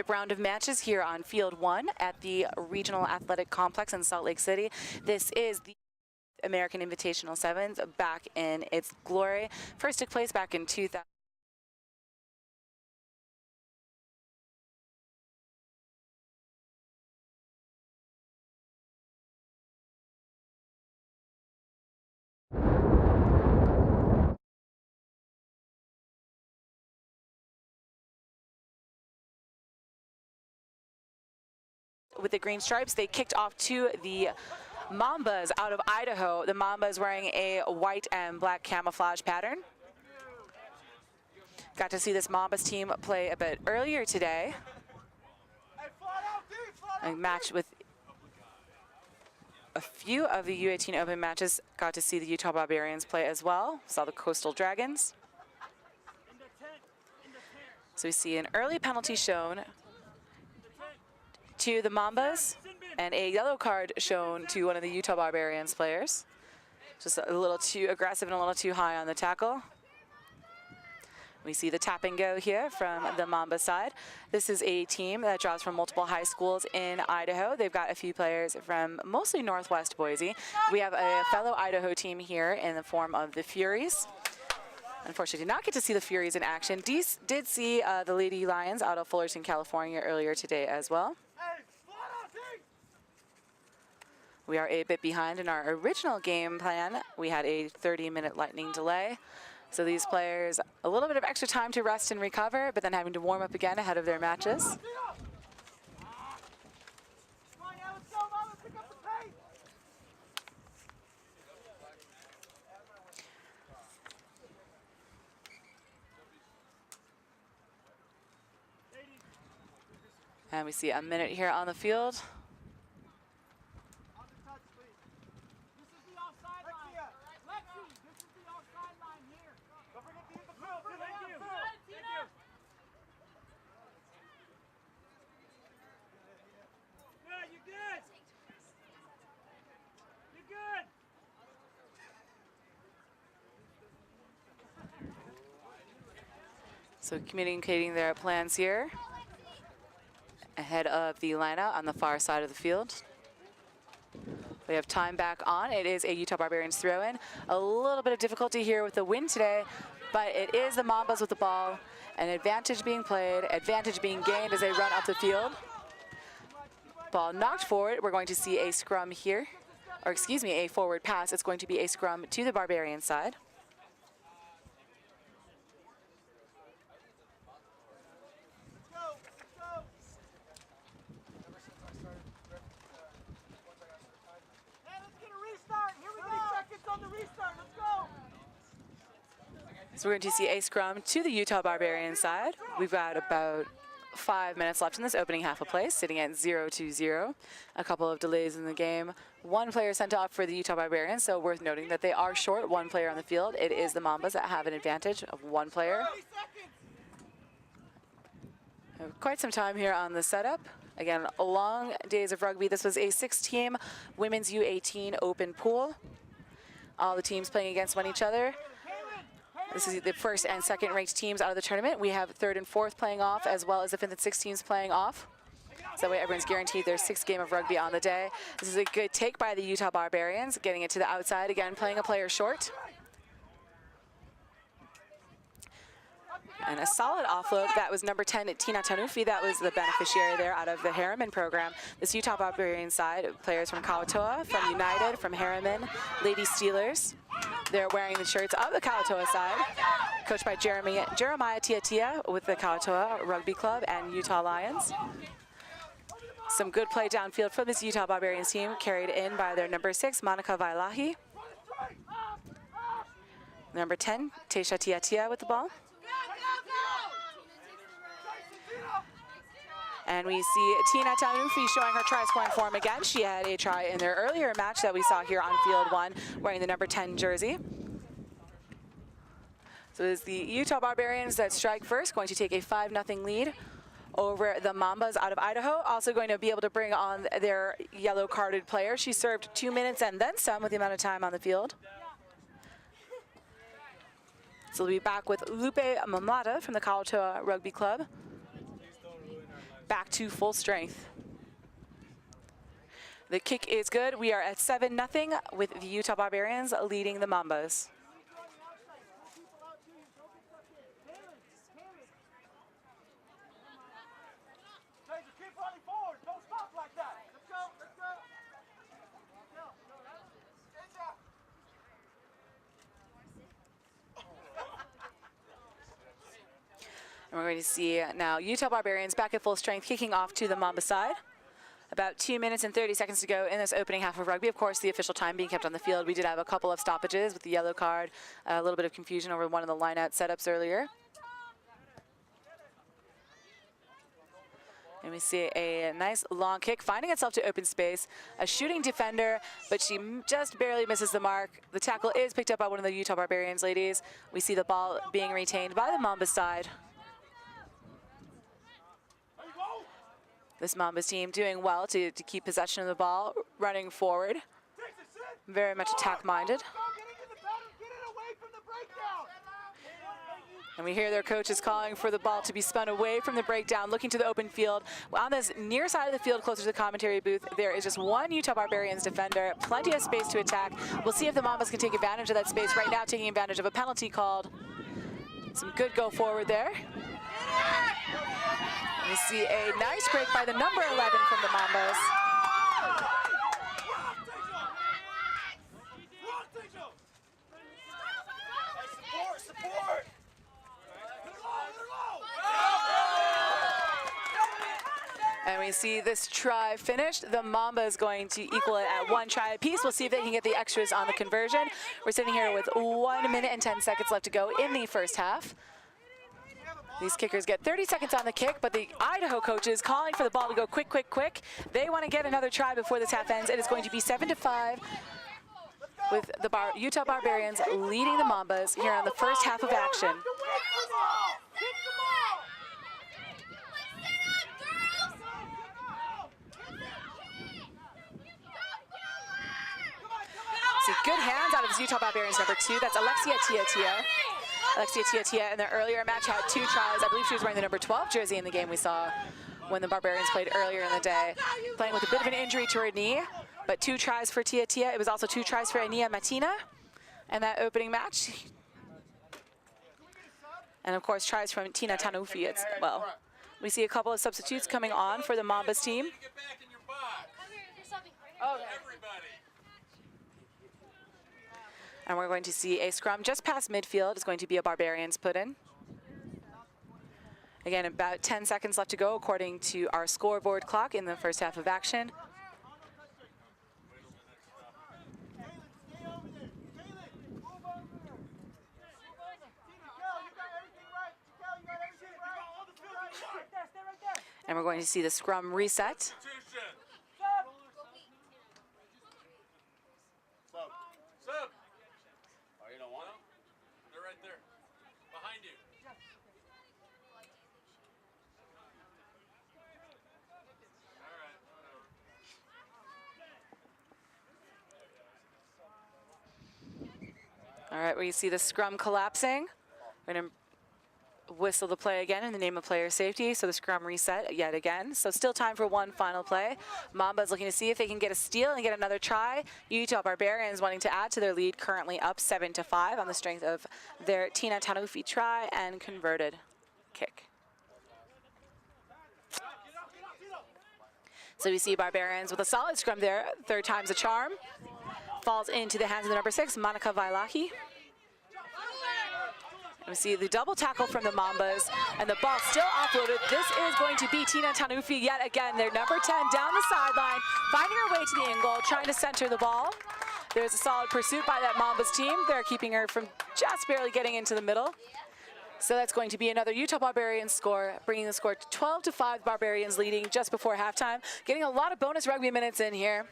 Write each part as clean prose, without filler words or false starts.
Round of matches here on Field 1 at the Regional Athletic Complex in Salt Lake City. This is the American Invitational Sevens back in its glory. First took place back in 2000. With the green stripes, they kicked off to the Mambas out of Idaho. The Mambas wearing a white and black camouflage pattern. Got to see this Mambas team play a bit earlier today. A match with a few of the U18 Open matches. Got to see the Utah Barbarians play as well. Saw the Coastal Dragons. So we see an early penalty shown to the Mambas and a yellow card shown to one of the Utah Barbarians players. Just a little too aggressive and a little too high on the tackle. We see the tap and go here from the Mamba side. This is a team that draws from multiple high schools in Idaho. They've got a few players from mostly Northwest Boise. We have a fellow Idaho team here in the form of the Furies. Unfortunately, did not get to see the Furies in action. Did see the Lady Lions out of Fullerton, California earlier today as well. We are a bit behind in our original game plan. We had a 30-minute lightning delay. So these players, a little bit of extra time to rest and recover, but then having to warm up again ahead of their matches. And we see a minute here on the field. So communicating their plans here ahead of the lineup on the far side of the field. We have time back on. It is a Utah Barbarians throw-in. A little bit of difficulty here with the wind today, but it is the Mambas with the ball. An advantage being played, advantage being gained as they run up the field. Ball knocked forward. We're going to see a scrum here, or excuse me, a forward pass. It's going to be a scrum to the Barbarian side. So we're going to see a scrum to the Utah Barbarian side. We've got about 5 minutes left in this opening half of play, sitting at 0-0. A couple of delays in the game. One player sent off for the Utah Barbarians, so worth noting that they are short one player on the field. It is the Mambas that have an advantage of one player. Quite some time here on the setup. Again, long days of rugby. This was a 6-team women's U18 open pool. All the teams playing against each other. This is the first and second ranked teams out of the tournament. We have third and fourth playing off, as well as the fifth and sixth teams playing off. So that way everyone's guaranteed their sixth game of rugby on the day. This is a good take by the Utah Barbarians, getting it to the outside, again, playing a player short. And a solid offload. That was number 10, Tina Tanufi. That was the beneficiary there out of the Harriman program. This Utah Barbarian side, players from Kalatoa, from United, from Harriman, Lady Steelers. They're wearing the shirts of the Kalatoa side, coached by Jeremiah Tiatia with the Kalatoa Rugby Club and Utah Lions. Some good play downfield for this Utah Barbarians team, carried in by their number 6, Monica Vailahi. Number 10, Teisha Tiatia with the ball. And we see Tina Tanufi showing her try-scoring form again. She had a try in their earlier match that we saw here on Field 1, wearing the number 10 jersey. So it's the Utah Barbarians that strike first, going to take a 5-0 lead over the Mambas out of Idaho. Also going to be able to bring on their yellow-carded player. She served 2 minutes and then some with the amount of time on the field. So we'll be back with Lupe Mamata from the Kalatoa Rugby Club. back to full strength. The kick is good. We are at 7-0 with the Utah Barbarians leading the Mambas. And we're going to see now Utah Barbarians back at full strength, kicking off to the Mamba side. About 2 minutes and 30 seconds to go in this opening half of rugby. Of course, the official time being kept on the field. We did have a couple of stoppages with the yellow card, a little bit of confusion over one of the line-out setups earlier. And we see a nice long kick, finding itself to open space. A shooting defender, but she just barely misses the mark. The tackle is picked up by one of the Utah Barbarians ladies. We see the ball being retained by the Mamba side. This Mambas team doing well to keep possession of the ball, running forward. Very much attack-minded. And we hear their coaches calling for the ball to be spun away from the breakdown, looking to the open field. On this near side of the field, closer to the commentary booth, there is just one Utah Barbarians defender, plenty of space to attack. We'll see if the Mambas can take advantage of that space. Right now, taking advantage of a penalty called. Some good go forward there. We see a nice break by the number 11 from the Mambas. And we see this try finished. The Mamba is going to equal it at 1 try apiece. We'll see if they can get the extras on the conversion. We're sitting here with 1 minute and 10 seconds left to go in the first half. These kickers get 30 seconds on the kick, but the Idaho coaches calling for the ball to go quick, quick, quick. They want to get another try before this half ends. It is going to be 7-5 with the Utah Barbarians leading the Mambas here on the first half of action. See good hands out of this Utah Barbarians number 2. That's Alexia Tia. Alexia Tia in the earlier match had 2 tries. I believe she was wearing the number 12 jersey in the game we saw when the Barbarians played earlier in the day. Playing with a bit of an injury to her knee, but 2 tries for Tia. It was also 2 tries for Ania Matina in that opening match. And of course, tries from Tina Tanufi as well. We see a couple of substitutes coming on for the Mambas team. And we're going to see a scrum just past midfield. It's going to be a Barbarians put in. Again, about 10 seconds left to go according to our scoreboard clock in the first half of action. And we're going to see the scrum reset. All right, we see the scrum collapsing. We're going to whistle the play again in the name of player safety. So the scrum reset yet again. So still time for one final play. Mamba's looking to see if they can get a steal and get another try. Utah Barbarians wanting to add to their lead, currently up 7-5 on the strength of their Tina Tanufi try and converted kick. So we see Barbarians with a solid scrum there. 3rd time's a charm. Falls into the hands of the number 6, Monica Vailahi. We see the double tackle from the Mambas, and the ball still offloaded. This is going to be Tina Tanufi yet again. Their number 10 down the sideline, finding her way to the in goal, trying to center the ball. There's a solid pursuit by that Mambas team. They're keeping her from just barely getting into the middle. So that's going to be another Utah Barbarians score, bringing the score to 12-5, Barbarians leading just before halftime. Getting a lot of bonus rugby minutes in here.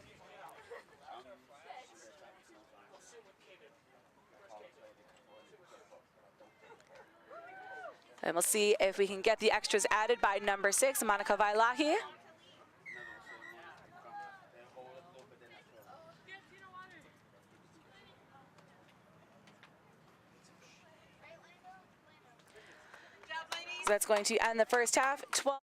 And we'll see if we can get the extras added by number 6, Monica Vailahi. So that's going to end the first half. 12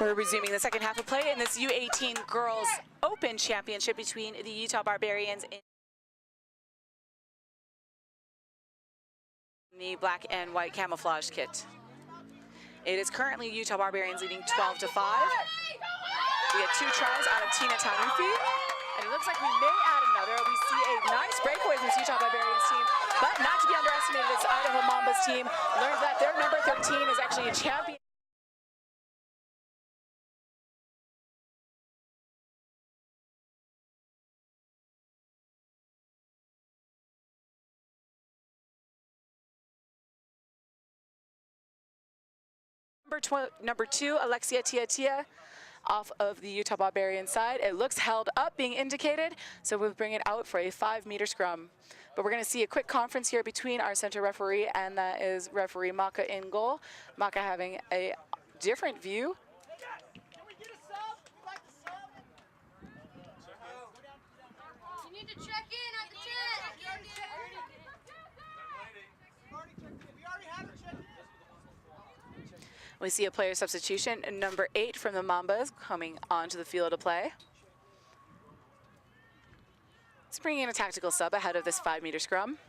We're resuming the second half of play in this U18 Girls Open Championship between the Utah Barbarians in the black and white camouflage kit. It is currently Utah Barbarians leading 12-5. We had 2 tries out of Tina Tanufi, and it looks like we may add another. We see a nice breakaway from this Utah Barbarians team, but not to be underestimated, this Idaho Mambas team learns that their number 13 is actually a champion. Number 2, Alexia Tia off of the Utah Barbarian side. It looks held up being indicated, so we'll bring it out for a 5-meter scrum. But we're going to see a quick conference here between our center referee, and that is referee Maka in goal. Maka having a different view. Can we get a sub? We'd like to sub. You need to check in at the tent. We already had a check in. We see a player substitution, number 8 from the Mambas coming onto the field to play. It's bringing in a tactical sub ahead of this 5-meter scrum.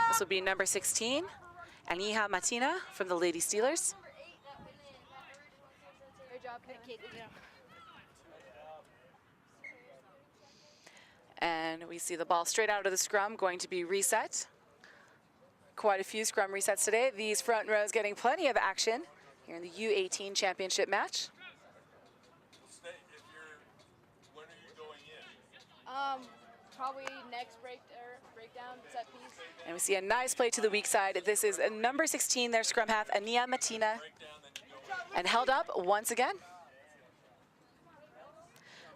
This will be number 16, Aniha Matina from the Lady Steelers. Great job, kid. And we see the ball straight out of the scrum going to be reset. Quite a few scrum resets today. These front rows getting plenty of action here in the U18 championship match. When are you going in? Probably next breakdown, set piece. And we see a nice play to the weak side. This is number 16, their scrum half, Ania Matina. And held up once again.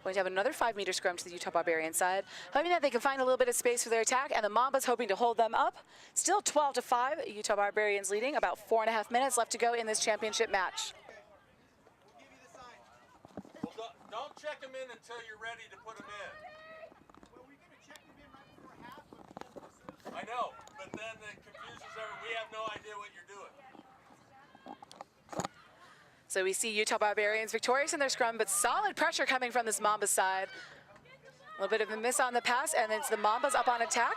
Going to have another 5-meter scrum to the Utah Barbarian side, hoping that they can find a little bit of space for their attack, and the Mambas hoping to hold them up. Still 12-5, Utah Barbarians leading, about 4.5 minutes left to go in this championship match. Well, don't check them in until you're ready to put them in. Well, we're going to check them in right before half. I know, but then it confuses everyone. We have no idea what you're doing. So we see Utah Barbarians victorious in their scrum, but solid pressure coming from this Mambas side. A little bit of a miss on the pass, and it's the Mambas up on attack.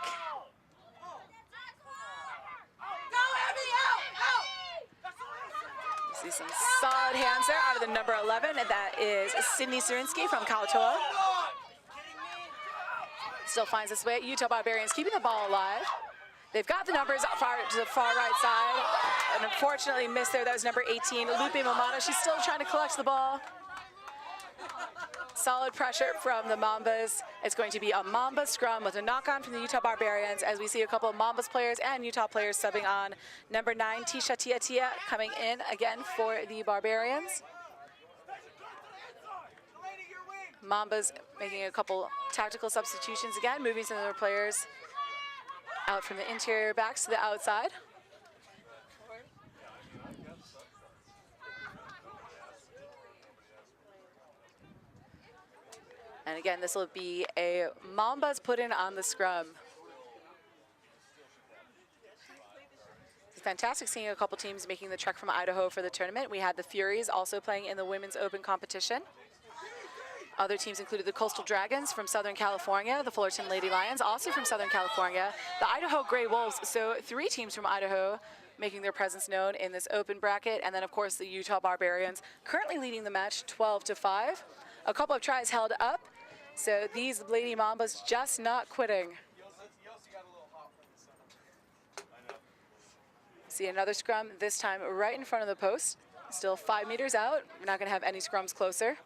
See some solid hands there out of the number 11, and that is Sydney Surinsky from Kalatoa. Still finds its way. Utah Barbarians keeping the ball alive. They've got the numbers to the far right side, and unfortunately missed there. That was number 18, Lupe Momata. She's still trying to collect the ball. Solid pressure from the Mambas. It's going to be a Mamba scrum with a knock-on from the Utah Barbarians, as we see a couple of Mambas players and Utah players subbing on. Number 9, Tisha Tia coming in again for the Barbarians. Mambas making a couple tactical substitutions again, moving some of their players out from the interior backs to the outside. And again, this will be a Mambas put in on the scrum. It's fantastic seeing a couple teams making the trek from Idaho for the tournament. We had the Furies also playing in the Women's Open competition. Other teams included the Coastal Dragons from Southern California, the Fullerton Lady Lions, also from Southern California, the Idaho Gray Wolves, so 3 teams from Idaho making their presence known in this open bracket, and then of course the Utah Barbarians currently leading the match 12-5. A couple of tries held up, so these Lady Mambas just not quitting. See another scrum, this time right in front of the post, still 5 meters out. We're not going to have any scrums closer.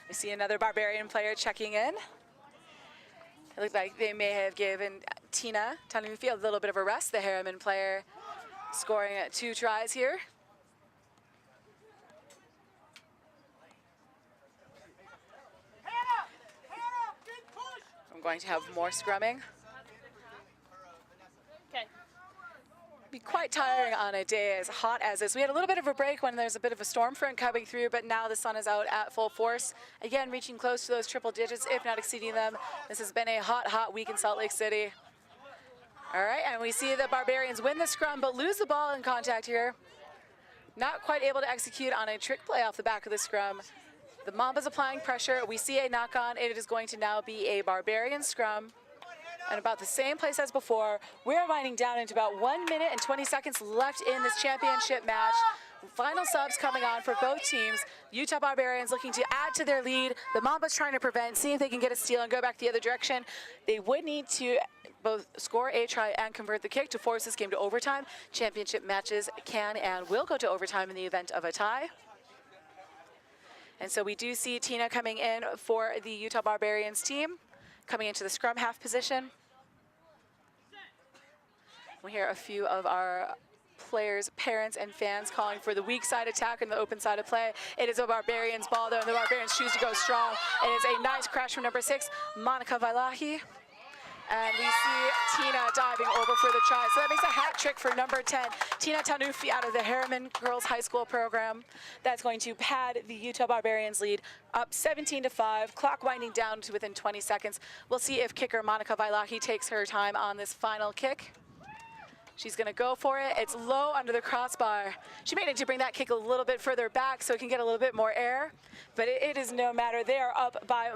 We see another Barbarian player checking in. It looked like they may have given Tina Tanufi a little bit of a rest, the Harriman player scoring 2 tries here. I'm going to have more scrumming. Okay. Be quite tiring on a day as hot as this. We had a little bit of a break when there's a bit of a storm front coming through, but now the sun is out at full force. Again, reaching close to those triple digits, if not exceeding them. This has been a hot, hot week in Salt Lake City. All right, and we see the Barbarians win the scrum, but lose the ball in contact here. Not quite able to execute on a trick play off the back of the scrum. The Mambas applying pressure. We see a knock-on. It is going to now be a Barbarian scrum. And about the same place as before, we're winding down into about 1 minute and 20 seconds left in this championship match. Final subs coming on for both teams. Utah Barbarians looking to add to their lead. The Mambas trying to prevent, see if they can get a steal and go back the other direction. They would need to both score a try and convert the kick to force this game to overtime. Championship matches can and will go to overtime in the event of a tie. And so we do see Tina coming in for the Utah Barbarians team, coming into the scrum half position. We hear a few of our players, parents, and fans calling for the weak side attack and the open side of play. It is a Barbarians ball, though, and the Barbarians choose to go strong. It is a nice crash from number 6, Monica Vailahi. And we see Tina diving over for the try. So that makes a hat trick for number 10, Tina Tanufi out of the Harriman Girls High School program. That's going to pad the Utah Barbarians lead up 17-5, clock winding down to within 20 seconds. We'll see if kicker Monica Vailahi takes her time on this final kick. She's gonna go for it. It's low under the crossbar. She may need to bring that kick a little bit further back so it can get a little bit more air, but it is no matter. They are up by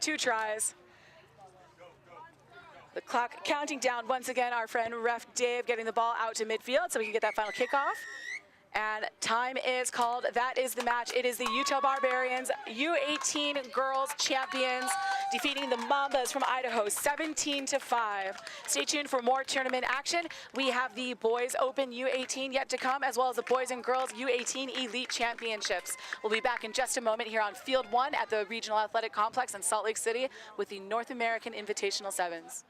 2 tries. The clock counting down once again. Our friend ref Dave getting the ball out to midfield so we can get that final kickoff. And time is called. That is the match. It is the Utah Barbarians, U18 girls champions, defeating the Mambas from Idaho 17-5. Stay tuned for more tournament action. We have the Boys Open U18 yet to come, as well as the Boys and Girls U18 Elite Championships. We'll be back in just a moment here on Field 1 at the Regional Athletic Complex in Salt Lake City with the North American Invitational Sevens.